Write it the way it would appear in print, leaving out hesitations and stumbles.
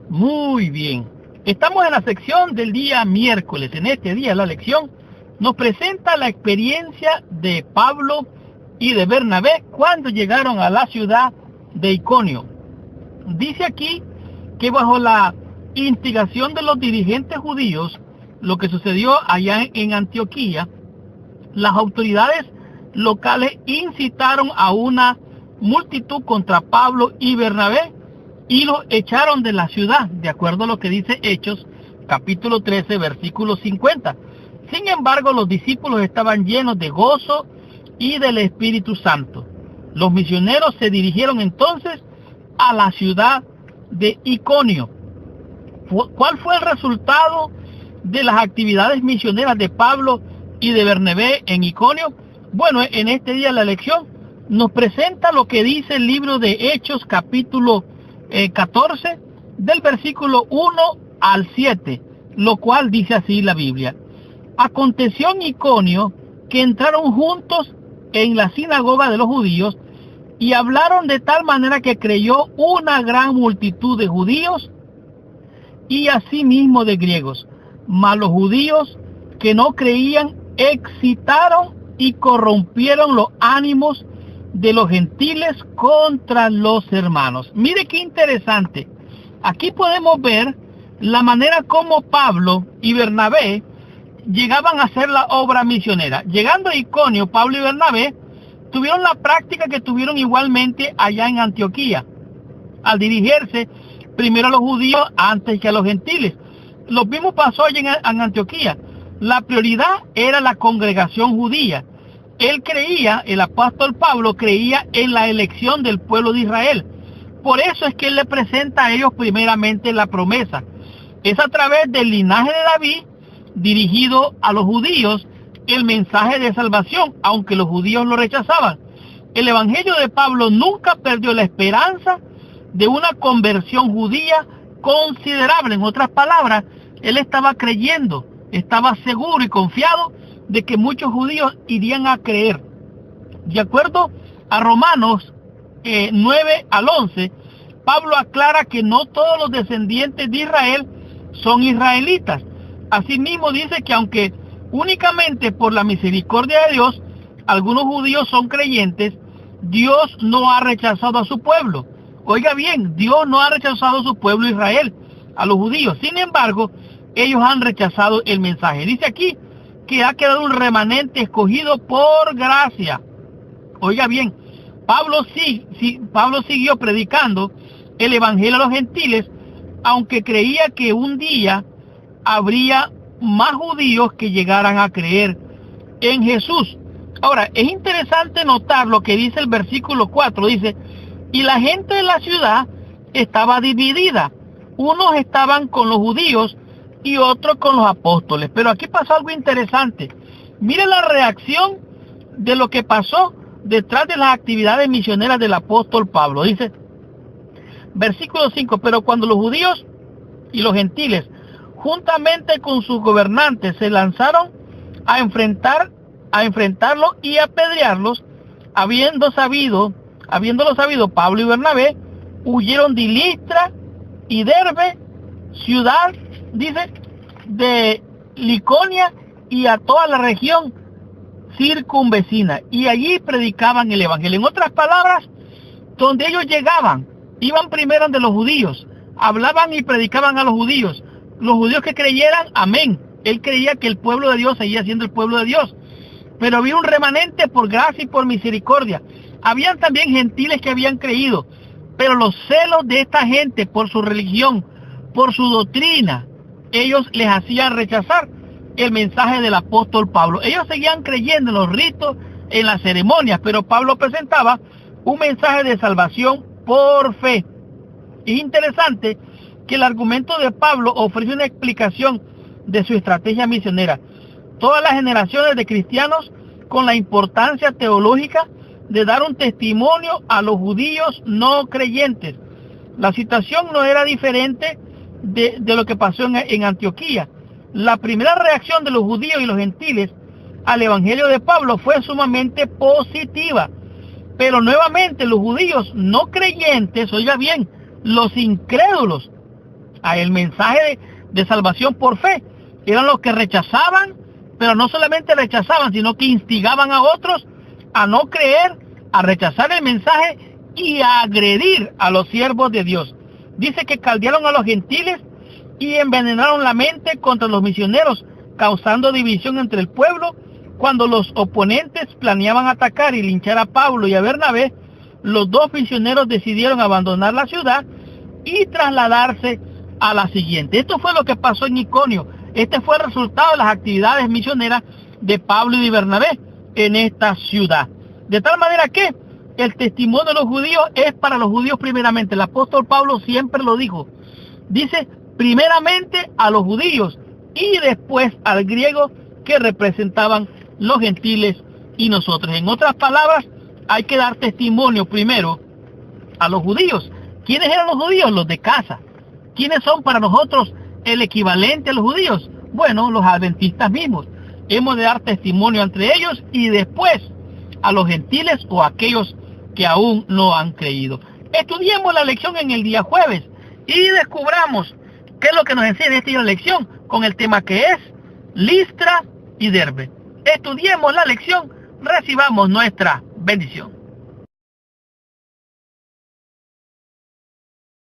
Muy bien. Estamos en la sección del día miércoles. En este día la lección nos presenta la experiencia de Pablo y de Bernabé cuando llegaron a la ciudad de Iconio. Dice aquí que bajo la instigación de los dirigentes judíos, lo que sucedió allá en Antioquía, las autoridades locales incitaron a una multitud contra Pablo y Bernabé y los echaron de la ciudad, de acuerdo a lo que dice Hechos, capítulo 13, versículo 50. Sin embargo, los discípulos estaban llenos de gozo y del Espíritu Santo. Los misioneros se dirigieron entonces a la ciudad de Iconio. ¿Cuál fue el resultado de las actividades misioneras de Pablo y de Bernabé en Iconio? Bueno, en este día la lección nos presenta lo que dice el libro de Hechos, capítulo 14, del versículo 1 al 7, lo cual dice así la Biblia. Aconteció en Iconio que entraron juntos en la sinagoga de los judíos y hablaron de tal manera que creyó una gran multitud de judíos y asimismo de griegos. Mas los judíos que no creían excitaron y corrompieron los ánimos de los gentiles contra los hermanos. Mire qué interesante. Aquí podemos ver la manera como Pablo y Bernabé llegaban a hacer la obra misionera. Llegando a Iconio, Pablo y Bernabé tuvieron la práctica que tuvieron igualmente allá en Antioquía, al dirigirse primero a los judíos antes que a los gentiles. Lo mismo pasó allá en Antioquía. La prioridad era la congregación judía. El apóstol Pablo creía en la elección del pueblo de Israel. Por eso es que él le presenta a ellos primeramente la promesa. Es a través del linaje de David, dirigido a los judíos, el mensaje de salvación, aunque los judíos lo rechazaban. El evangelio de Pablo nunca perdió la esperanza de una conversión judía considerable. En otras palabras, él estaba creyendo, estaba seguro y confiado de que muchos judíos irían a creer. De acuerdo a Romanos 9 al 11, Pablo aclara que no todos los descendientes de Israel son israelitas. Asimismo dice que aunque únicamente por la misericordia de Dios algunos judíos son creyentes, Dios no ha rechazado a su pueblo. Oiga bien, Dios no ha rechazado a su pueblo Israel, a los judíos. Sin embargo, ellos han rechazado el mensaje. Dice aquí que ha quedado un remanente escogido por gracia. Oiga bien, Pablo siguió predicando el evangelio a los gentiles, aunque creía que un día habría más judíos que llegaran a creer en Jesús. Ahora, es interesante notar lo que dice el versículo 4, dice, y la gente de la ciudad estaba dividida. Unos estaban con los judíos y otros con los apóstoles. Pero aquí pasó algo interesante. Mire la reacción de lo que pasó detrás de las actividades misioneras del apóstol Pablo. Dice, versículo 5, pero cuando los judíos y los gentiles, juntamente con sus gobernantes, se lanzaron a enfrentarlos y apedrearlos, habiéndolo sabido Pablo y Bernabé, huyeron de Listra y Derbe, ciudad, dice, de Liconia, y a toda la región circunvecina, y allí predicaban el evangelio. En otras palabras, donde ellos llegaban, iban primero ante los judíos, hablaban y predicaban a los judíos que creyeran, amén. Él creía que el pueblo de Dios seguía siendo el pueblo de Dios, pero había un remanente por gracia y por misericordia. Habían también gentiles que habían creído, pero los celos de esta gente por su religión, por su doctrina, ellos les hacían rechazar el mensaje del apóstol Pablo. Ellos seguían creyendo en los ritos, en las ceremonias, pero Pablo presentaba un mensaje de salvación por fe. Es interesante que el argumento de Pablo ofrece una explicación de su estrategia misionera. Todas las generaciones de cristianos con la importancia teológica de dar un testimonio a los judíos no creyentes. La situación no era diferente de lo que pasó en Antioquía. La primera reacción de los judíos y los gentiles al evangelio de Pablo fue sumamente positiva. Pero nuevamente los judíos no creyentes, oiga bien, los incrédulos, a el mensaje de salvación por fe. Eran los que rechazaban, pero no solamente rechazaban, sino que instigaban a otros a no creer, a rechazar el mensaje y a agredir a los siervos de Dios. Dice que caldearon a los gentiles y envenenaron la mente contra los misioneros, causando división entre el pueblo. Cuando los oponentes planeaban atacar y linchar a Pablo y a Bernabé, los dos misioneros decidieron abandonar la ciudad y trasladarse a la siguiente. Esto fue lo que pasó en Iconio. Este fue el resultado de las actividades misioneras de Pablo y de Bernabé en esta ciudad. De tal manera que el testimonio de los judíos es para los judíos primeramente. El apóstol Pablo siempre lo dijo. Dice primeramente a los judíos y después al griego, que representaban los gentiles y nosotros. En otras palabras, hay que dar testimonio primero a los judíos. ¿Quiénes eran los judíos? Los de casa. ¿Quiénes son para nosotros el equivalente a los judíos? Bueno, los adventistas mismos. Hemos de dar testimonio entre ellos y después a los gentiles o a aquellos que aún no han creído. Estudiemos la lección en el día jueves y descubramos qué es lo que nos enseña esta lección con el tema que es Listra y Derbe. Estudiemos la lección, recibamos nuestra bendición.